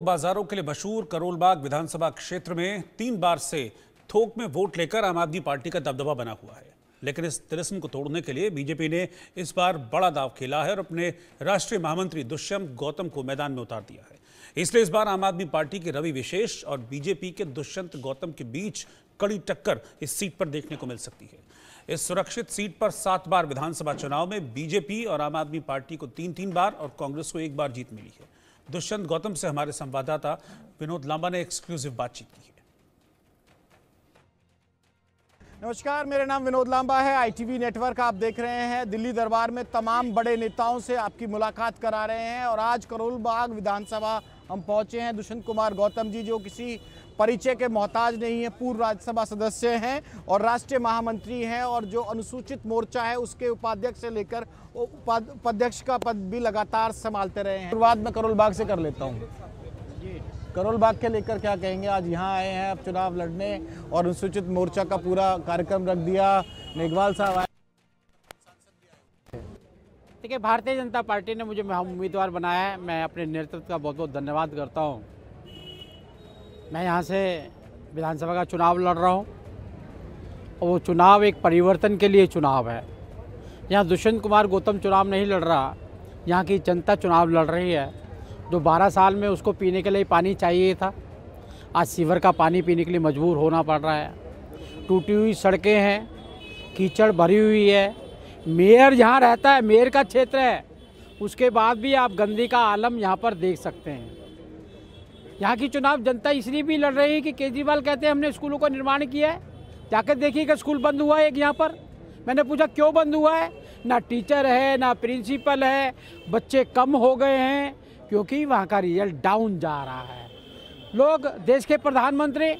बाजारों के लिए मशहूर करोलबाग विधानसभा क्षेत्र में 3 बार से थोक में वोट लेकर आम आदमी पार्टी का दबदबा बना हुआ है। लेकिन इस तिलिस्म को तोड़ने के लिए बीजेपी ने इस बार बड़ा दांव खेला है और अपने राष्ट्रीय महामंत्री दुष्यंत गौतम को मैदान में उतार दिया है। इसलिए इस बार आम आदमी पार्टी के रवि विशेष और बीजेपी के दुष्यंत गौतम के बीच कड़ी टक्कर इस सीट पर देखने को मिल सकती है। इस सुरक्षित सीट पर 7 बार विधानसभा चुनाव में बीजेपी और आम आदमी पार्टी को 3-3 बार और कांग्रेस को 1 बार जीत मिली है। दुष्यंत गौतम से हमारे संवाददाता विनोद लांबा ने एक्सक्लूसिव बातचीत की है। नमस्कार, मेरा नाम विनोद लांबा है। आईटीवी नेटवर्क आप देख रहे हैं। दिल्ली दरबार में तमाम बड़े नेताओं से आपकी मुलाकात करा रहे हैं और आज करोलबाग विधानसभा हम पहुंचे हैं। दुष्यंत कुमार गौतम जी जो किसी परिचय के मोहताज नहीं है, पूर्व राज्यसभा सदस्य हैं और राष्ट्रीय महामंत्री हैं और जो अनुसूचित मोर्चा है उसके उपाध्यक्ष से लेकर उपाध्यक्ष का पद भी लगातार संभालते रहे हैं। शुरुआत में करोलबाग से कर लेता हूँ। करोलबाग के लेकर क्या कहेंगे? आज यहाँ आए हैं अब चुनाव लड़ने और अनुसूचित मोर्चा का पूरा कार्यक्रम रख दिया। मेघवाल साहब आए। देखिए, भारतीय जनता पार्टी ने मुझे उम्मीदवार बनाया है। मैं अपने नेतृत्व का बहुत बहुत धन्यवाद करता हूँ। मैं यहाँ से विधानसभा का चुनाव लड़ रहा हूँ और वो चुनाव एक परिवर्तन के लिए चुनाव है। यहाँ दुष्यंत कुमार गौतम चुनाव नहीं लड़ रहा, यहाँ की जनता चुनाव लड़ रही है। जो 12 साल में उसको पीने के लिए पानी चाहिए था, आज सीवर का पानी पीने के लिए मजबूर होना पड़ रहा है। टूटी हुई सड़कें हैं, कीचड़ भरी हुई है। मेयर जहाँ रहता है, मेयर का क्षेत्र है, उसके बाद भी आप गंदगी का आलम यहाँ पर देख सकते हैं। यहाँ की चुनाव जनता इसलिए भी लड़ रही है कि केजरीवाल कहते हैं हमने स्कूलों का निर्माण किया है। जाकर देखिएगा, स्कूल बंद हुआ है एक यहाँ पर। मैंने पूछा क्यों बंद हुआ है? ना टीचर है, ना प्रिंसिपल है, बच्चे कम हो गए हैं क्योंकि वहाँ का रिजल्ट डाउन जा रहा है। लोग, देश के प्रधानमंत्री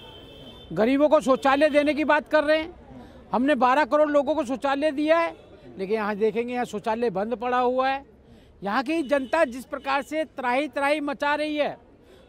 गरीबों को शौचालय देने की बात कर रहे हैं। हमने 12 करोड़ लोगों को शौचालय दिया है, लेकिन यहाँ देखेंगे यहाँ शौचालय बंद पड़ा हुआ है। यहाँ की जनता जिस प्रकार से त्राही त्राही मचा रही है,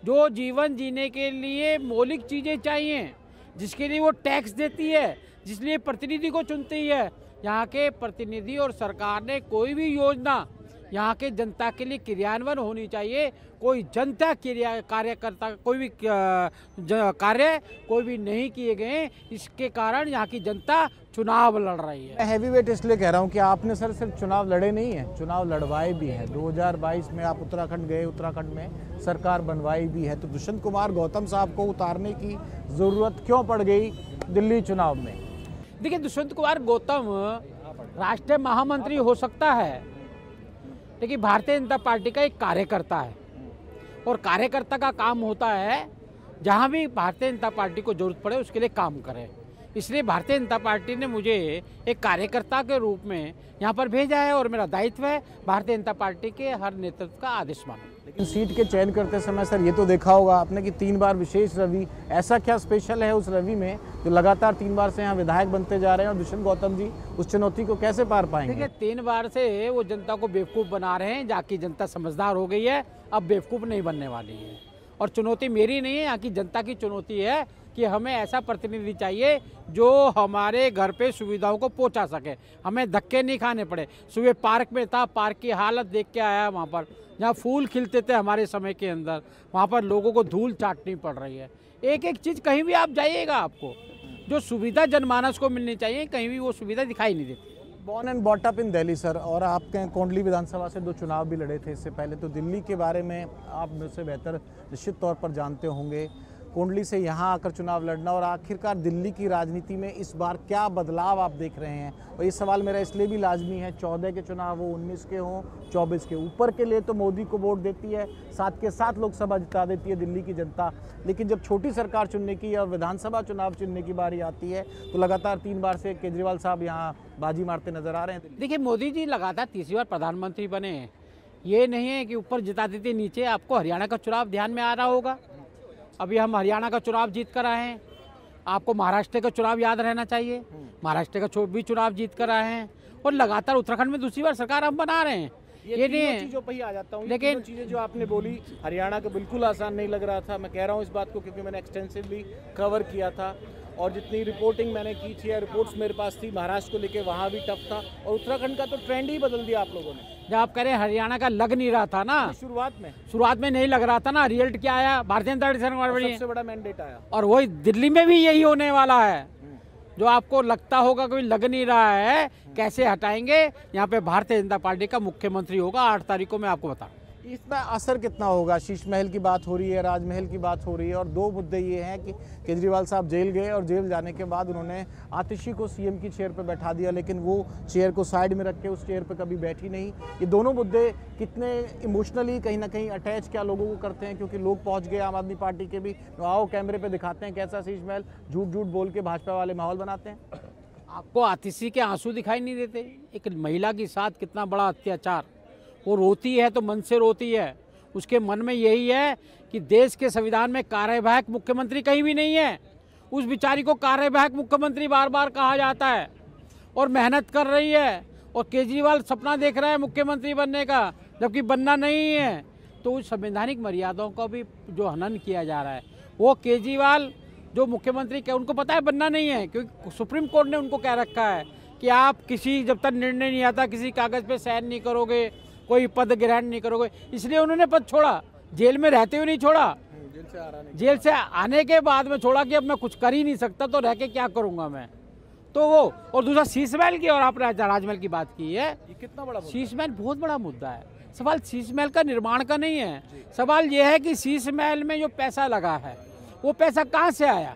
जो जीवन जीने के लिए मौलिक चीज़ें चाहिए, जिसके लिए वो टैक्स देती है, जिसलिए प्रतिनिधि को चुनती है, यहाँ के प्रतिनिधि और सरकार ने कोई भी योजना यहाँ के जनता के लिए क्रियान्वयन होनी चाहिए। कोई जनता कार्यकर्ता कोई भी कार्य कोई भी नहीं किए गए, इसके कारण यहाँ की जनता चुनाव लड़ रही है। हैवी वेट इसलिए कह रहा हूँ कि आपने सर सिर्फ चुनाव लड़े नहीं है, चुनाव लड़वाए भी हैं। 2022 में आप उत्तराखंड गए, उत्तराखंड में सरकार बनवाई भी है। तो दुष्यंत कुमार गौतम साहब को उतारने की ज़रूरत क्यों पड़ गई दिल्ली चुनाव में? देखिए, दुष्यंत कुमार गौतम राष्ट्रीय महामंत्री हो सकता है, लेकिन भारतीय जनता पार्टी का एक कार्यकर्ता है और कार्यकर्ता का काम होता है जहां भी भारतीय जनता पार्टी को जरूरत पड़े उसके लिए काम करे। इसलिए भारतीय जनता पार्टी ने मुझे एक कार्यकर्ता के रूप में यहां पर भेजा है और मेरा दायित्व है भारतीय जनता पार्टी के हर नेतृत्व का आदेश मानना। लेकिन सीट के चयन करते समय सर ये तो देखा होगा आपने कि 3 बार विशेष रवि, ऐसा क्या स्पेशल है उस रवि में जो लगातार 3 बार से यहाँ विधायक बनते जा रहे हैं और दुष्यंत गौतम जी उस चुनौती को कैसे पार पाएंगे? देखिए, 3 बार से वो जनता को बेवकूफ़ बना रहे हैं। जाकि जनता समझदार हो गई है, अब बेवकूफ़ नहीं बनने वाली है। और चुनौती मेरी नहीं है, यहाँ की जनता की चुनौती है कि हमें ऐसा प्रतिनिधि चाहिए जो हमारे घर पे सुविधाओं को पहुंचा सके, हमें धक्के नहीं खाने पड़े। सुबह पार्क में था, पार्क की हालत देख के आया, वहाँ पर जहाँ फूल खिलते थे हमारे समय के अंदर, वहाँ पर लोगों को धूल चाटनी पड़ रही है। एक एक चीज़ कहीं भी आप जाइएगा, आपको जो सुविधा जनमानस को मिलनी चाहिए, कहीं भी वो सुविधा दिखाई नहीं देती। Born and bought up in Delhi sir, और आपके कोंडली विधानसभा से 2 चुनाव भी लड़े थे इससे पहले, तो दिल्ली के बारे में आप मुझसे बेहतर निश्चित तौर पर जानते होंगे। कोंडली से यहाँ आकर चुनाव लड़ना और आखिरकार दिल्ली की राजनीति में इस बार क्या बदलाव आप देख रहे हैं? और ये सवाल मेरा इसलिए भी लाजमी है, 14 के चुनाव हो, 19 के हों, 24 के, ऊपर के लिए तो मोदी को वोट देती है, साथ के साथ लोकसभा जिता देती है दिल्ली की जनता। लेकिन जब छोटी सरकार चुनने की और विधानसभा चुनाव चुनने की बारी आती है तो लगातार 3 बार से केजरीवाल साहब यहाँ बाजी मारते नजर आ रहे हैं। देखिए, मोदी जी लगातार 3री बार प्रधानमंत्री बने हैं। ये नहीं है कि ऊपर जिता देते नीचे। आपको हरियाणा का चुनाव ध्यान में आ रहा होगा, अभी हम हरियाणा का चुनाव जीत कर आए हैं। आपको महाराष्ट्र का चुनाव याद रहना चाहिए, महाराष्ट्र का भी चुनाव जीत कर आए हैं और लगातार उत्तराखंड में 2री बार सरकार हम बना रहे हैं। ये नहीं चीज़ों पर ही आ जाता हूँ, लेकिन चीज़ें जो आपने बोली, हरियाणा का बिल्कुल आसान नहीं लग रहा था। मैं कह रहा हूँ इस बात को क्योंकि मैंने एक्सटेंसिवली कवर किया था और जितनी रिपोर्टिंग मैंने की थी या रिपोर्ट्स मेरे पास थी महाराष्ट्र को लेके, वहाँ भी टफ था और उत्तराखंड का तो ट्रेंड ही बदल दिया आप लोगों ने। जब आप कह रहे हैं हरियाणा का लग नहीं रहा था ना, शुरुआत में नहीं लग रहा था ना, रिजल्ट क्या आया, भारतीय जनता पार्टी सरकार सबसे बड़ा मैंडेट आया और वही दिल्ली में भी यही होने वाला है। जो आपको लगता होगा कोई लग नहीं रहा है, कैसे हटाएंगे, यहाँ पे भारतीय जनता पार्टी का मुख्यमंत्री होगा 8 तारीख को, मैं आपको बता। इसमें असर कितना होगा? शीश महल की बात हो रही है, राजमहल की बात हो रही है और दो मुद्दे ये हैं कि केजरीवाल साहब जेल गए और जेल जाने के बाद उन्होंने आतिशी को सीएम की चेयर पे बैठा दिया, लेकिन वो चेयर को साइड में रख के उस चेयर पे कभी बैठी नहीं। ये दोनों मुद्दे कितने इमोशनली कहीं ना कहीं अटैच क्या लोगों को करते हैं, क्योंकि लोग पहुंच गए आम आदमी पार्टी के भी, आओ कैमरे पे दिखाते हैं कैसा शीश महल, झूठ झूठ बोल के भाजपा वाले माहौल बनाते हैं। आपको आतिशी के आंसू दिखाई नहीं देते? एक महिला के साथ कितना बड़ा अत्याचार, वो रोती है तो मन से रोती है, उसके मन में यही है कि देश के संविधान में कार्यवाहक मुख्यमंत्री कहीं भी नहीं है, उस बेचारी को कार्यवाहक मुख्यमंत्री बार बार कहा जाता है और मेहनत कर रही है, और केजरीवाल सपना देख रहा है मुख्यमंत्री बनने का, जबकि बनना नहीं है। तो उस संवैधानिक मर्यादाओं का भी जो हनन किया जा रहा है, वो केजरीवाल जो मुख्यमंत्री के उनको पता है बनना नहीं है, क्योंकि सुप्रीम कोर्ट ने उनको कह रखा है कि आप किसी, जब तक निर्णय नहीं आता किसी कागज़ पे साइन नहीं करोगे, कोई पद ग्रहण नहीं करोगे, इसलिए उन्होंने पद छोड़ा, जेल में रहते हुए नहीं छोड़ा, जेल से आने के बाद में छोड़ा कि अब मैं कुछ कर ही नहीं सकता तो रह के क्या करूंगा मैं। तो वो, और दूसरा शीश महल की, और आपने राजमहल की बात की है, ये कितना बड़ा शीश महल बहुत बड़ा मुद्दा है। सवाल शीश महल का निर्माण का नहीं है, सवाल ये है कि शीश महल में जो पैसा लगा है वो पैसा कहाँ से आया?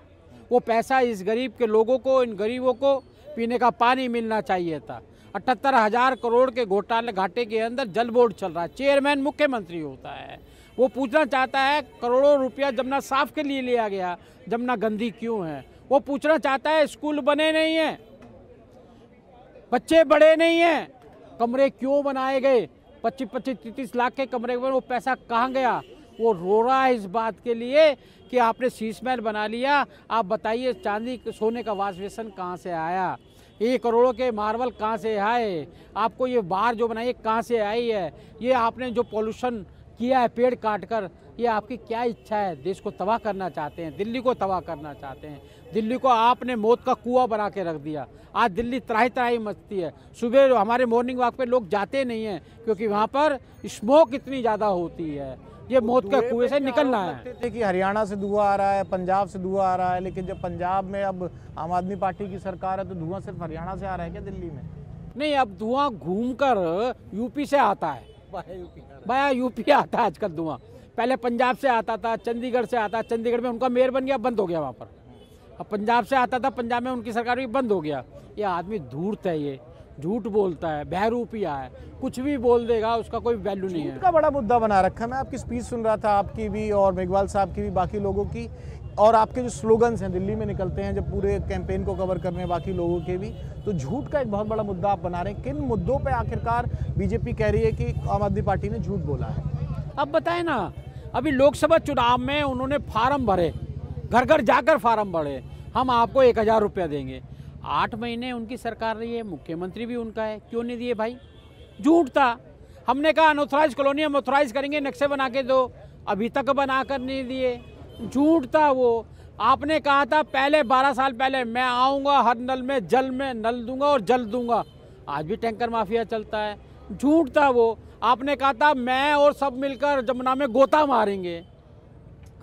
वो पैसा इस गरीब के लोगों को, इन गरीबों को पीने का पानी मिलना चाहिए था। 78,000 करोड़ के घाटे के अंदर जल बोर्ड चल रहा है, चेयरमैन मुख्यमंत्री होता है, वो पूछना चाहता है करोड़ों रुपया जमुना साफ के लिए लिया गया, जमुना गंदी क्यों है? वो पूछना चाहता है स्कूल बने नहीं हैं, बच्चे बड़े नहीं हैं, कमरे क्यों बनाए गए, 25-30 लाख के कमरे में वो पैसा कहाँ गया? वो रो रहा है इस बात के लिए कि आपने शीश महल बना लिया, आप बताइए चांदी सोने का वाशबेसन कहाँ से आया, ये करोड़ों के मार्बल कहाँ से आए, आपको ये बार जो बनाई कहाँ से आई है, ये आपने जो पॉल्यूशन किया है पेड़ काट कर, ये आपकी क्या इच्छा है? देश को तबाह करना चाहते हैं, दिल्ली को तबाह करना चाहते हैं, दिल्ली को आपने मौत का कुआं बना के रख दिया। आज दिल्ली त्राही त्राही मचती है, सुबह हमारे मॉर्निंग वॉक पे लोग जाते नहीं हैं क्योंकि वहाँ पर स्मोक इतनी ज़्यादा होती है, ये मौत का कुएं से निकलना है। कि हरियाणा से धुआं आ रहा है, पंजाब से धुआं आ रहा है, लेकिन जब पंजाब में अब आम आदमी पार्टी की सरकार है तो धुआं सिर्फ हरियाणा से आ रहा है क्या दिल्ली में? नहीं, अब धुआं घूमकर यूपी से आता है, बाया यूपी आता है आजकल धुआं। पहले पंजाब से आता था, चंडीगढ़ से आता, चंडीगढ़ में उनका मेयर बन गया, बंद हो गया वहाँ पर। अब पंजाब से आता था, पंजाब में उनकी सरकार भी बंद हो गया। ये आदमी धूर्त है, ये झूठ बोलता है, बहरूपिया है, कुछ भी बोल देगा, उसका कोई वैल्यू नहीं है। का बड़ा मुद्दा बना रखा है। मैं आपकी स्पीच सुन रहा था, आपकी भी और मेघवाल साहब की भी, बाकी लोगों की, और आपके जो स्लोगन्स हैं दिल्ली में निकलते हैं जब पूरे कैंपेन को कवर करने, बाकी लोगों के भी, तो झूठ का एक बहुत बड़ा मुद्दा आप बना रहे हैं। किन मुद्दों पे आखिरकार बीजेपी कह रही है कि आम आदमी पार्टी ने झूठ बोला है? अब बताएं ना, अभी लोकसभा चुनाव में उन्होंने फार्म भरे, घर घर जाकर फार्म भरे, हम आपको 1,000 रुपया देंगे। 8 महीने उनकी सरकार रही है, मुख्यमंत्री भी उनका है, क्यों नहीं दिए भाई? झूठ था। हमने कहा अनऑथराइज कॉलोनी हम ऑथराइज करेंगे, नक्शे बना के दो, अभी तक बनाकर नहीं दिए, झूठ था वो। आपने कहा था पहले 12 साल पहले, मैं आऊँगा हर नल में जल में नल दूंगा और जल दूंगा, आज भी टैंकर माफिया चलता है, झूठ था वो। आपने कहा था मैं और सब मिलकर जमुना में गोता मारेंगे,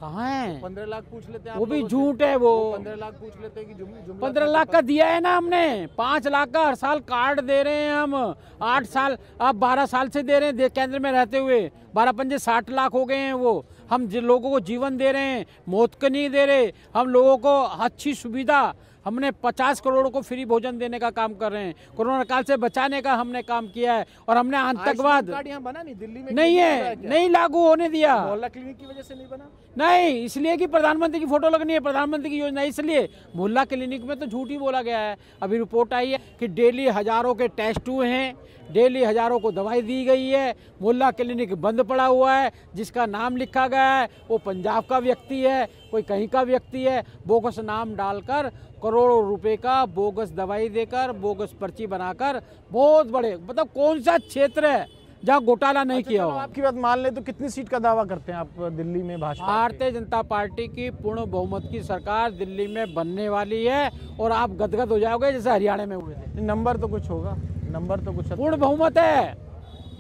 कहाँ है? 15 लाख पूछ लेते हैं, वो भी झूठ है वो। 15 लाख पूछ लेते हैं कि 15 लाख का दिया है ना हमने, 5 लाख का हर साल कार्ड दे रहे हैं हम, 8 साल, अब 12 साल से दे रहे हैं केंद्र में रहते हुए, 12 60 लाख हो गए हैं वो। हम जिन लोगों को जीवन दे रहे हैं, मौत को नहीं दे रहे, हम लोगों को अच्छी सुविधा, हमने 50 करोड़ को फ्री भोजन देने का काम कर रहे हैं, कोरोना काल से बचाने का हमने काम किया है, और हमने आतंकवाद बना नहीं दिल्ली में, नहीं है, नहीं लागू होने दिया। मोहल्ला क्लिनिक की वजह से नहीं बना? नहीं, इसलिए कि प्रधानमंत्री की फोटो लगनी है, प्रधानमंत्री की योजना, इसलिए मोहल्ला क्लिनिक में तो झूठ ही बोला गया है। अभी रिपोर्ट आई है कि डेली हजारों के टेस्ट हुए हैं, डेली हजारों को दवाई दी गई है, मोहल्ला क्लिनिक बंद पड़ा हुआ है, जिसका नाम लिखा गया है वो पंजाब का व्यक्ति है, कोई कहीं का व्यक्ति है, बोगस नाम डालकर करोड़ों रुपए का बोगस दवाई देकर, बोगस पर्ची बनाकर, बहुत बड़े, मतलब कौन सा क्षेत्र है जहाँ घोटाला नहीं किया चलो हो। आपकी बात मान ले तो कितनी सीट का दावा करते हैं आप दिल्ली में भाजपा के? भारतीय जनता पार्टी की पूर्ण बहुमत की सरकार दिल्ली में बनने वाली है और आप गदगद हो जाओगे जैसे हरियाणा में हुए थे। नंबर तो कुछ होगा, नंबर तो कुछ पूर्ण बहुमत है,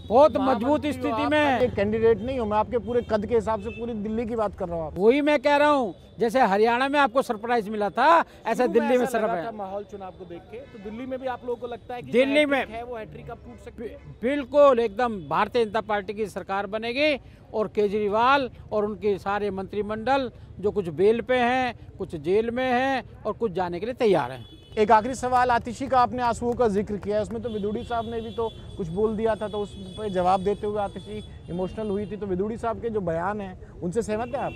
बहुत मजबूत महामंत्री हो, स्थिति आप में। एक कैंडिडेट नहीं हो, मैं आपके पूरे कद के हिसाब से पूरी दिल्ली की बात कर रहा हूँ। आप वही मैं कह रहा हूँ, जैसे हरियाणा में आपको सरप्राइज मिला था ऐसा दिल्ली में सरप्राइज। माहौल चुनाव को देख के तो दिल्ली में भी आप लोगों को लगता है कि दिल्ली में है वो हैट्रिक आप टूट सकते हैं? बिल्कुल एकदम भारतीय जनता पार्टी की सरकार बनेगी और केजरीवाल और उनके सारे मंत्रिमंडल जो कुछ बेल पे हैं, कुछ जेल में हैं और कुछ जाने के लिए तैयार हैं। एक आखिरी सवाल, आतिशी का आपने आंसुओं का जिक्र किया है, उसमें तो विदुड़ी साहब ने भी तो कुछ बोल दिया था, तो उस पर जवाब देते हुए आतिशी इमोशनल हुई थी, तो विदुड़ी साहब के जो बयान हैं उनसे सहमत हैं आप?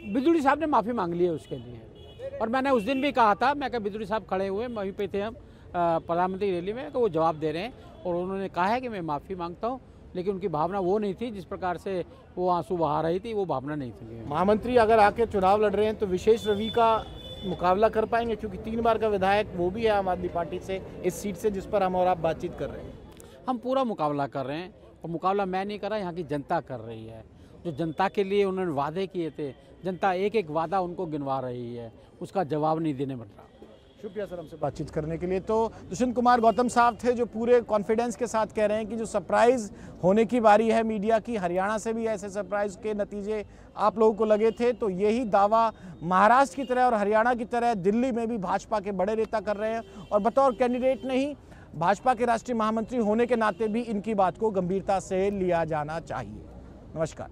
बिदुड़ी साहब ने माफ़ी मांग ली है उसके लिए, और मैंने उस दिन भी कहा था, मैं कहा बिदुड़ी साहब खड़े हुए वहीं पे थे हम प्रधानमंत्री रैली में, कि वो जवाब दे रहे हैं और उन्होंने कहा है कि मैं माफ़ी मांगता हूँ, लेकिन उनकी भावना वो नहीं थी जिस प्रकार से वो आंसू बहा रही थी, वो भावना नहीं थी। महामंत्री अगर आके चुनाव लड़ रहे हैं तो विशेष रवि का मुकाबला कर पाएंगे, क्योंकि 3 बार का विधायक वो भी है आम आदमी पार्टी से इस सीट से जिस पर हम और आप बातचीत कर रहे हैं? हम पूरा मुकाबला कर रहे हैं और मुकाबला मैं नहीं कर रहा, यहाँ की जनता कर रही है। जो जनता के लिए उन्होंने वादे किए थे, जनता एक एक वादा उनको गिनवा रही है, उसका जवाब नहीं देने बन रहा। शुक्रिया सर हमसे बातचीत करने के लिए। तो दुष्यंत कुमार गौतम साहब थे जो पूरे कॉन्फिडेंस के साथ कह रहे हैं कि जो सरप्राइज होने की बारी है मीडिया की, हरियाणा से भी ऐसे सरप्राइज के नतीजे आप लोगों को लगे थे, तो यही दावा महाराष्ट्र की तरह और हरियाणा की तरह दिल्ली में भी भाजपा के बड़े नेता कर रहे हैं, और बतौर कैंडिडेट नहीं, भाजपा के राष्ट्रीय महामंत्री होने के नाते भी इनकी बात को गंभीरता से लिया जाना चाहिए। नमस्कार।